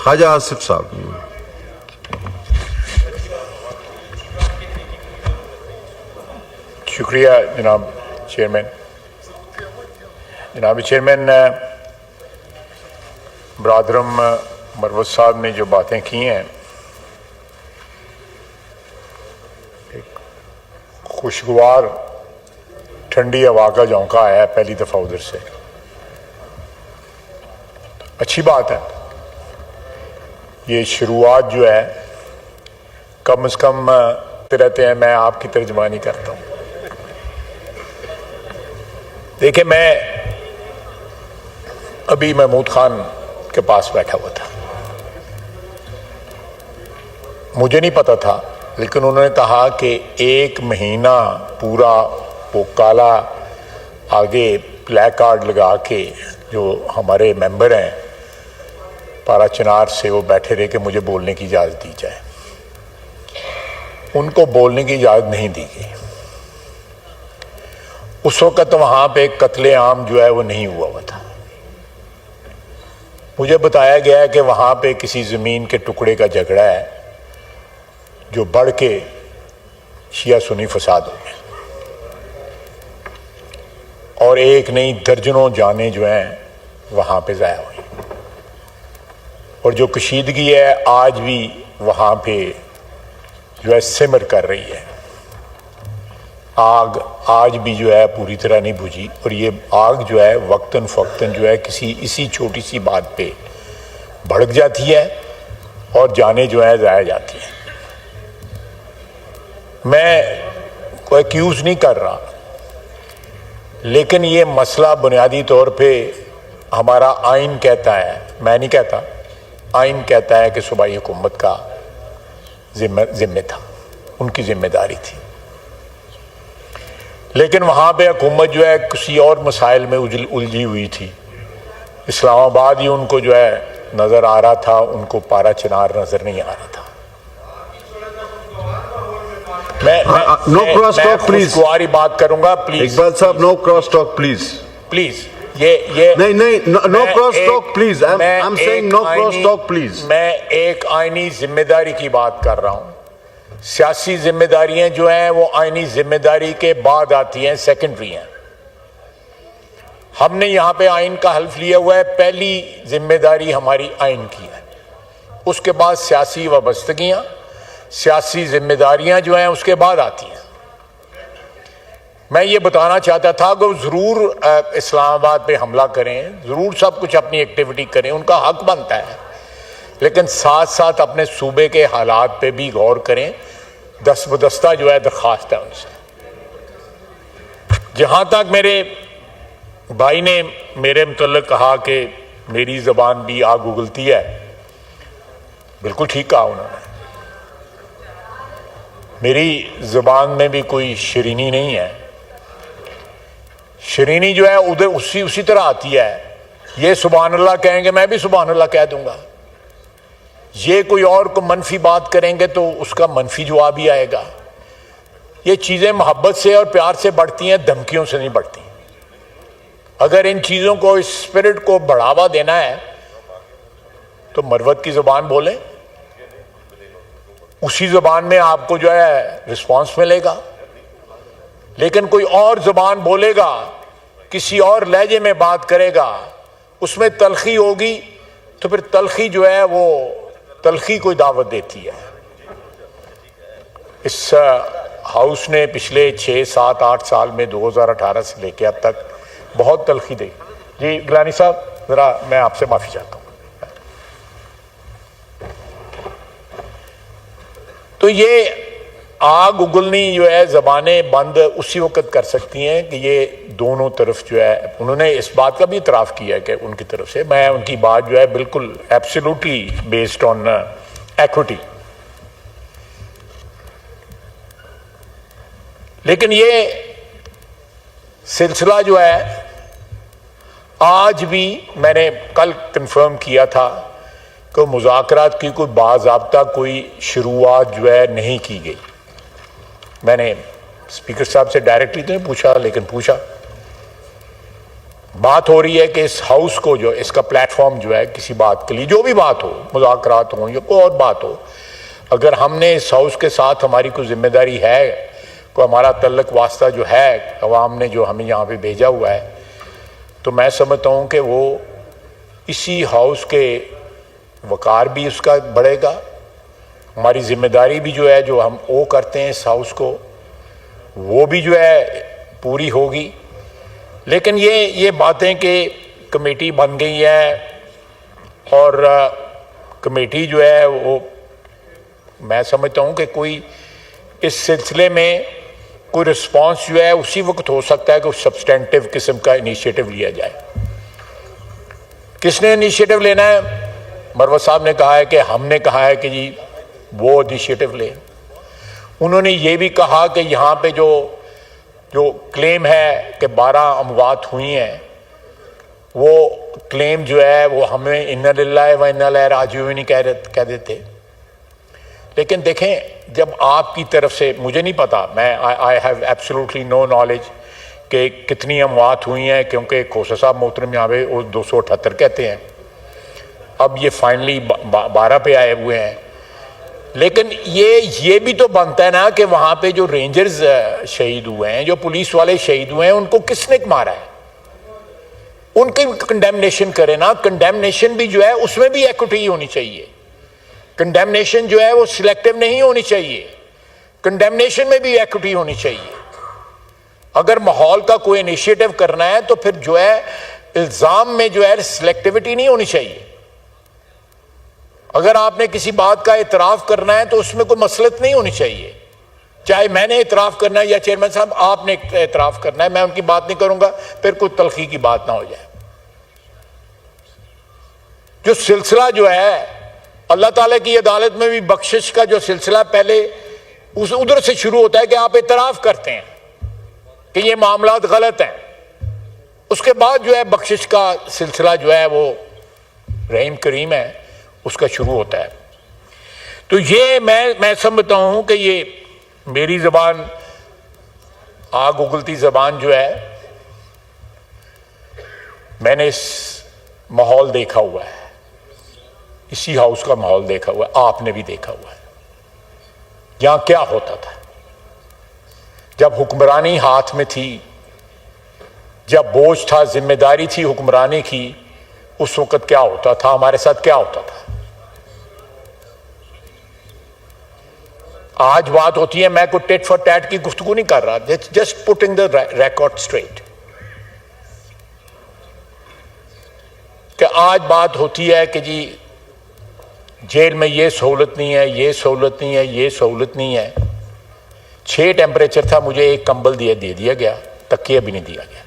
خواجہ آصف صاحب. شکریہ جناب چیئرمین. جناب چیئرمین، برادرم مروت صاحب نے جو باتیں کی ہیں ایک خوشگوار ٹھنڈی ہوا کا جھونکا آیا ہے پہلی دفعہ ادھر سے. اچھی بات ہے. یہ شروعات جو ہے کم از کم رہتے ہیں. میں آپ کی ترجمانی کرتا ہوں. دیکھیں، میں ابھی محمود خان کے پاس بیٹھا ہوا تھا. مجھے نہیں پتا تھا، لیکن انہوں نے کہا کہ 1 مہینہ پورا وہ کالا آگے بلیک کارڈ لگا کے جو ہمارے ممبر ہیں پارا چنار سے، وہ بیٹھے رہے کہ مجھے بولنے کی اجازت دی جائے. ان کو بولنے کی اجازت نہیں دی گئی. اس وقت وہاں پہ قتل عام جو ہے وہ نہیں ہوا ہوا تھا. مجھے بتایا گیا ہے کہ وہاں پہ کسی زمین کے ٹکڑے کا جھگڑا ہے جو بڑھ کے شیعہ سنی فساد ہو گئے، اور ایک نہیں درجنوں جانیں جو ہیں وہاں پہ ضائع ہوئی. اور جو کشیدگی ہے آج بھی وہاں پہ جو ہے سمر کر رہی ہے. آگ آج بھی جو ہے پوری طرح نہیں بجھی، اور یہ آگ جو ہے وقتاً فوقتاً جو ہے اسی چھوٹی سی بات پہ بھڑک جاتی ہے اور جانیں جو ہے ضائع جاتی ہیں. میں کوئی ایکیوز نہیں کر رہا، لیکن یہ مسئلہ بنیادی طور پہ ہمارا آئین کہتا ہے، میں نہیں کہتا، آئین کہتا ہے کہ صوبائی حکومت کا ذمہ تھا، ان کی ذمہ داری تھی. لیکن وہاں پہ حکومت جو ہے کسی اور مسائل میں الجھی ہوئی تھی. اسلام آباد ہی ان کو جو ہے نظر آ رہا تھا، ان کو پارا چنار نظر نہیں آ رہا تھا. No cross talk please. خوشگواری بات کروں گا پلیز. اقبال صاحب no cross talk please. Please یہ نہیں no cross talk please. I am saying no cross talk please. میں ایک آئینی ذمہ داری کی بات کر رہا ہوں. سیاسی ذمہ داریاں جو ہیں وہ آئینی ذمہ داری کے بعد آتی ہیں، سیکنڈری ہیں. ہم نے یہاں پہ آئین کا حلف لیا ہوا ہے. پہلی ذمہ داری ہماری آئین کی ہے، اس کے بعد سیاسی وابستگیاں، سیاسی ذمہ داریاں جو ہیں اس کے بعد آتی ہیں. میں یہ بتانا چاہتا تھا کہ ضرور اسلام آباد پہ حملہ کریں، ضرور سب کچھ اپنی ایکٹیویٹی کریں، ان کا حق بنتا ہے، لیکن ساتھ ساتھ اپنے صوبے کے حالات پہ بھی غور کریں. دست بدستہ جو ہے درخواست ہے ان سے. جہاں تک میرے بھائی نے میرے متعلق کہا کہ میری زبان بھی آگ اگلتی ہے، بالکل ٹھیک کہا انہوں نے. میری زبان میں بھی کوئی شرینی نہیں ہے. شرینی جو ہے ادھر اسی طرح آتی ہے. یہ سبحان اللہ کہیں گے، میں بھی سبحان اللہ کہہ دوں گا. یہ کوئی اور کو منفی بات کریں گے تو اس کا منفی جواب ہی آئے گا. یہ چیزیں محبت سے اور پیار سے بڑھتی ہیں، دھمکیوں سے نہیں بڑھتی. اگر ان چیزوں کو، اس اسپرٹ کو بڑھاوا دینا ہے تو مروت کی زبان بولیں، اسی زبان میں آپ کو جو ہے رسپانس ملے گا. لیکن کوئی اور زبان بولے گا، کسی اور لہجے میں بات کرے گا، اس میں تلخی ہوگی، تو پھر تلخی جو ہے وہ تلخی کوئی دعوت دیتی ہے. اس ہاؤس نے پچھلے 6 7 8 سال میں 2018 سے لے کے اب تک بہت تلخی دی. جی گیلانی صاحب، ذرا میں آپ سے معافی چاہتا ہوں. تو یہ آگ اگلنی جو ہے زبانیں بند اسی وقت کر سکتی ہیں کہ یہ دونوں طرف جو ہے، انہوں نے اس بات کا بھی اعتراف کیا ہے کہ ان کی طرف سے، میں ان کی بات جو ہے بالکل ایبسلیوٹلی بیسڈ آن ایکوٹی. لیکن یہ سلسلہ جو ہے آج بھی، میں نے کل کنفرم کیا تھا کہ مذاکرات کی کوئی باضابطہ کوئی شروعات جو ہے نہیں کی گئی. میں نے اسپیکر صاحب سے ڈائریکٹلی تو نہیں پوچھا، لیکن پوچھا. بات ہو رہی ہے کہ اس ہاؤس کو جو اس کا پلیٹ فارم جو ہے کسی بات کے لیے، جو بھی بات ہو، مذاکرات ہوں یا کوئی اور بات ہو، اگر ہم نے اس ہاؤس کے ساتھ ہماری کوئی ذمہ داری ہے، کوئی ہمارا تعلق واسطہ جو ہے عوام نے جو ہمیں یہاں پہ بھیجا ہوا ہے، تو میں سمجھتا ہوں کہ وہ اسی ہاؤس کے وقار بھی اس کا بڑھے گا، ہماری ذمہ داری بھی جو ہے جو ہم او کرتے ہیں اس ہاؤس کو وہ بھی جو ہے پوری ہوگی۔ لیکن یہ باتیں کہ کمیٹی بن گئی ہے اور کمیٹی جو ہے وہ میں سمجھتا ہوں کہ کوئی اس سلسلے میں کوئی رسپانس جو ہے اسی وقت ہو سکتا ہے کہ سبسٹینٹیو قسم کا انیشیٹو لیا جائے۔ کس نے انیشیٹو لینا ہے؟ مروت صاحب نے کہا ہے کہ ہم نے کہا ہے کہ جی وہ انیشیٹو لیں۔ انہوں نے یہ بھی کہا کہ یہاں پہ جو کلیم ہے کہ 12 اموات ہوئی ہیں، وہ کلیم جو ہے وہ ہمیں اِنَّا لِلَّهِ وَإِنَّا إِلَيْهِ رَاجِعُونَ کہہ دیتے۔ لیکن دیکھیں جب آپ کی طرف سے، مجھے نہیں پتا، میں I have absolutely no knowledge کہ کتنی اموات ہوئی ہیں، کیونکہ کھوسا صاحب محترم یہاں پہ 278 کہتے ہیں، اب یہ فائنلی 12 پہ آئے ہوئے ہیں۔ لیکن یہ بھی تو بنتا ہے نا کہ وہاں پہ جو رینجرز شہید ہوئے ہیں، جو پولیس والے شہید ہوئے ہیں، ان کو کس نے مارا ہے، ان کی کنڈیمنیشن کرے نا۔ کنڈیمنیشن بھی جو ہے اس میں بھی ایکوٹی ہونی چاہیے، کنڈیمنیشن جو ہے وہ سلیکٹیو نہیں ہونی چاہیے، کنڈیمنیشن میں بھی ایکوٹی ہونی چاہیے۔ اگر ماحول کا کوئی انیشیٹو کرنا ہے تو پھر جو ہے الزام میں جو ہے سلیکٹیوٹی نہیں ہونی چاہیے۔ اگر آپ نے کسی بات کا اعتراف کرنا ہے تو اس میں کوئی مصلحت نہیں ہونی چاہیے، چاہے میں نے اعتراف کرنا ہے یا چیئرمین صاحب آپ نے اعتراف کرنا ہے، میں ان کی بات نہیں کروں گا، پھر کوئی تلخی کی بات نہ ہو جائے۔ جو سلسلہ جو ہے اللہ تعالیٰ کی عدالت میں بھی بخشش کا جو سلسلہ پہلے ادھر سے شروع ہوتا ہے کہ آپ اعتراف کرتے ہیں کہ یہ معاملات غلط ہیں، اس کے بعد جو ہے بخشش کا سلسلہ جو ہے وہ رحیم کریم ہے اس کا شروع ہوتا ہے۔ تو یہ میں سمجھتا ہوں کہ یہ میری زبان آگ اگلتی زبان جو ہے، میں نے اس ماحول دیکھا ہوا ہے، اسی ہاؤس کا ماحول دیکھا ہوا ہے، آپ نے بھی دیکھا ہوا ہے یہاں کیا ہوتا تھا جب حکمرانی ہاتھ میں تھی، جب بوجھ تھا، ذمہ داری تھی حکمرانی کی، اس وقت کیا ہوتا تھا، ہمارے ساتھ کیا ہوتا تھا۔ آج بات ہوتی ہے، میں کوئی ٹیٹ فار ٹیٹ کی گفتگو نہیں کر رہا، just putting the record straight, کہ آج بات ہوتی ہے کہ جی جیل میں یہ سہولت نہیں ہے، یہ سہولت نہیں ہے، یہ سہولت نہیں ہے۔ 6 ٹیمپریچر تھا، مجھے ایک کمبل دے دیا گیا، تکیہ بھی نہیں دیا گیا۔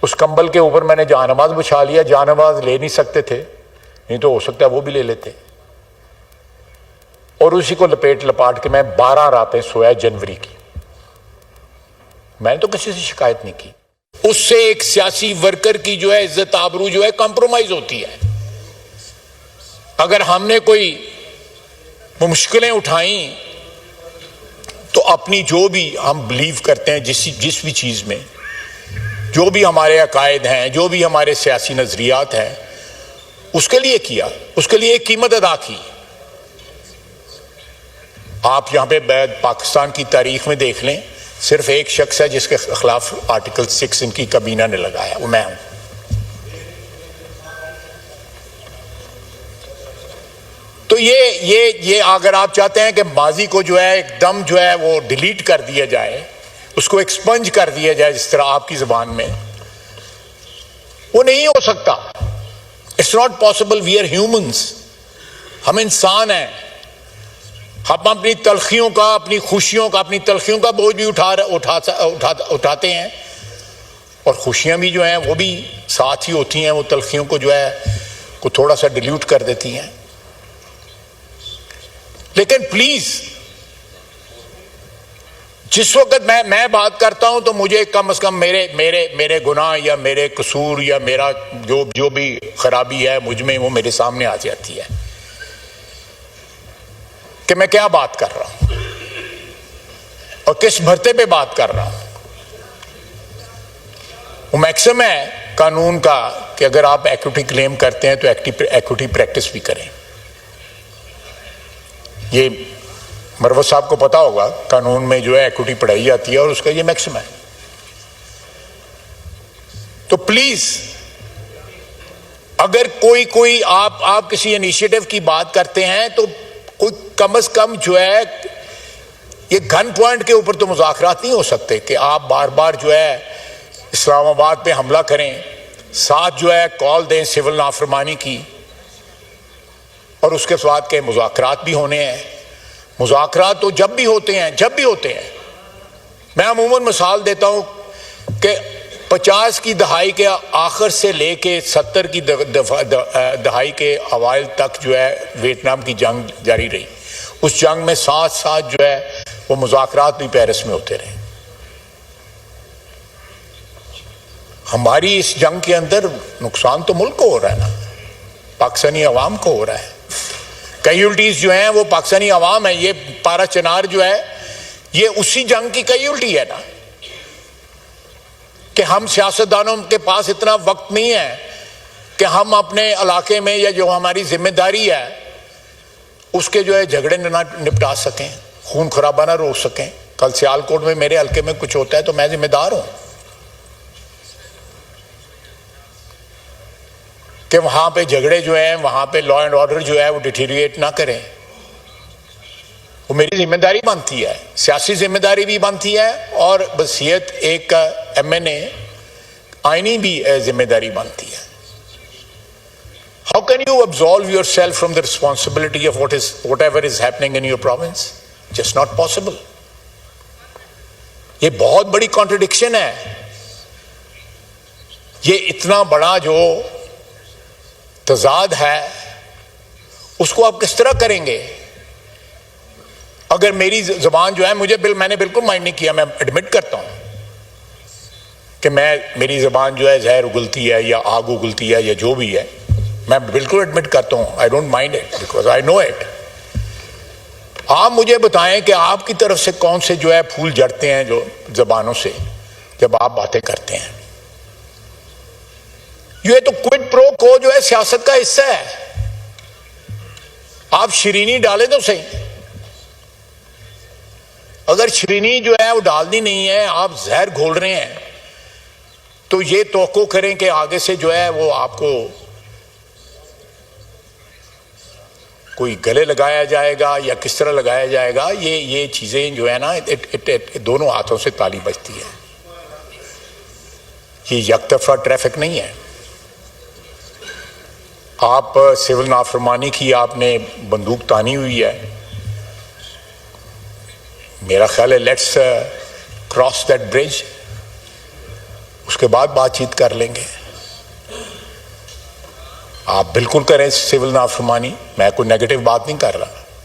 اس کمبل کے اوپر میں نے جان نماز بچھا لیا، جان نماز لے نہیں سکتے تھے، نہیں تو ہو سکتا ہے وہ بھی لے لیتے، اور اسی کو لپاٹ کے میں 12 راتیں سویا جنوری کی۔ میں نے تو کسی سے شکایت نہیں کی۔ اس سے ایک سیاسی ورکر کی جو ہے عزت آبرو جو ہے کمپرومائز ہوتی ہے۔ اگر ہم نے کوئی مشکلیں اٹھائیں تو اپنی جو بھی ہم بلیو کرتے ہیں، جس بھی چیز میں، جو بھی ہمارے عقائد ہیں، جو بھی ہمارے سیاسی نظریات ہیں، اس کے لیے کیا، اس کے لیے ایک قیمت ادا کی۔ آپ یہاں پہ پاکستان کی تاریخ میں دیکھ لیں، صرف ایک شخص ہے جس کے خلاف آرٹیکل 6 ان کی کابینہ نے لگایا، وہ میں ہوں۔ تو یہ اگر آپ چاہتے ہیں کہ ماضی کو جو ہے ایک دم جو ہے وہ ڈیلیٹ کر دیا جائے، اس کو ایکسپنج کر دیا جائے جس طرح آپ کی زبان میں، وہ نہیں ہو سکتا۔ It's not possible, we are humans, ہم انسان ہیں، ہم اپنی تلخیوں کا، اپنی خوشیوں کا، اپنی تلخیوں کا بوجھ بھی اٹھاتے ہیں، اور خوشیاں بھی جو ہیں وہ بھی ساتھ ہی ہوتی ہیں، وہ تلخیوں کو جو ہے کو تھوڑا سا ڈیلیوٹ کر دیتی ہیں۔ لیکن پلیز جس وقت میں بات کرتا ہوں تو مجھے کم از کم میرے گناہ یا میرے قصور یا میرا جو بھی خرابی ہے مجھ میں، وہ میرے سامنے آ جاتی ہے کہ میں کیا بات کر رہا ہوں اور کس بھرتے پہ بات کر رہا ہوں۔ وہ میکسم ہے قانون کا کہ اگر آپ ایکوٹی کلیم کرتے ہیں تو ایکوٹی پریکٹس بھی کریں. یہ مروت صاحب کو پتا ہوگا قانون میں جو ہے ایکوٹی پڑھائی جاتی ہے اور اس کا یہ میکسم ہے. تو پلیز اگر کوئی آپ کسی انیشیٹو کی بات کرتے ہیں تو کوئی کم از کم جو ہے یہ گن پوائنٹ کے اوپر تو مذاکرات نہیں ہو سکتے کہ آپ بار بار جو ہے اسلام آباد پہ حملہ کریں, ساتھ جو ہے کال دیں سول نافرمانی کی, اور اس کے بعد کے مذاکرات بھی ہونے ہیں. مذاکرات تو جب بھی ہوتے ہیں. میں عموماً مثال دیتا ہوں کہ 50 کی دہائی کے آخر سے لے کے 70 کی دہائی کے اوائل تک جو ہے ویتنام کی جنگ جاری رہی. اس جنگ میں ساتھ جو ہے وہ مذاکرات بھی پیرس میں ہوتے رہے. ہماری اس جنگ کے اندر نقصان تو ملک کو ہو رہا ہے نا, پاکستانی عوام کو ہو رہا ہے. کیجولٹیز جو ہیں وہ پاکستانی عوام ہے. یہ پارا چنار جو ہے یہ اسی جنگ کی کیجولٹی ہے نا, کہ ہم سیاستدانوں کے پاس اتنا وقت نہیں ہے کہ ہم اپنے علاقے میں یا جو ہماری ذمہ داری ہے اس کے جو ہے جھگڑے نہ نپٹا سکیں, خون خرابہ نہ روک سکیں. کل سیالکوٹ میں میرے حلقے میں کچھ ہوتا ہے تو میں ذمہ دار ہوں کہ وہاں پہ جھگڑے جو ہیں, وہاں پہ لا اینڈ آرڈر جو ہے وہ ڈیٹیریٹ نہ کریں. وہ میری ذمہ داری بنتی ہے, سیاسی ذمہ داری بھی بنتی ہے, اور بصیت ایک MN آئینی بھی ذمہ داری بنتی ہے. How can you absolve yourself from the responsibility of whatever is happening in your province? Just not possible. یہ بہت بڑی کانٹرڈکشن ہے. یہ اتنا بڑا جو تضاد ہے اس کو آپ کس طرح کریں گے؟ اگر میری زبان جو ہے میں نے بالکل مائنڈ نہیں کیا, میں ایڈمٹ کرتا ہوں کہ میری زبان جو ہے زہر اگلتی ہے یا آگ اگلتی ہے یا جو بھی ہے, میں بالکل ایڈمٹ کرتا ہوں. I don't mind it because I know it. آپ مجھے بتائیں کہ آپ کی طرف سے کون سے جو ہے پھول جڑتے ہیں جو زبانوں سے جب آپ باتیں کرتے ہیں. یہ تو کوئڈ پرو کو جو ہے سیاست کا حصہ ہے. آپ شرینی ڈالیں تو صحیح, اگر شرینی جو ہے وہ ڈالنی نہیں ہے, آپ زہر گھول رہے ہیں, تو یہ توقع کریں کہ آگے سے جو ہے وہ آپ کو کوئی گلے لگایا جائے گا یا کس طرح لگایا جائے گا. یہ چیزیں جو ہے نا دونوں ہاتھوں سے تالی بجتی ہے. یہ یک طرفہ ٹریفک نہیں ہے. آپ سول نافرمانی کی آپ نے بندوق تانی ہوئی ہے. میرا خیال ہے لیٹس کراس دیٹ برج, اس کے بعد بات چیت کر لیں گے. آپ بالکل کریں سول نافرمانی, میں کوئی نیگیٹو بات نہیں کر رہا.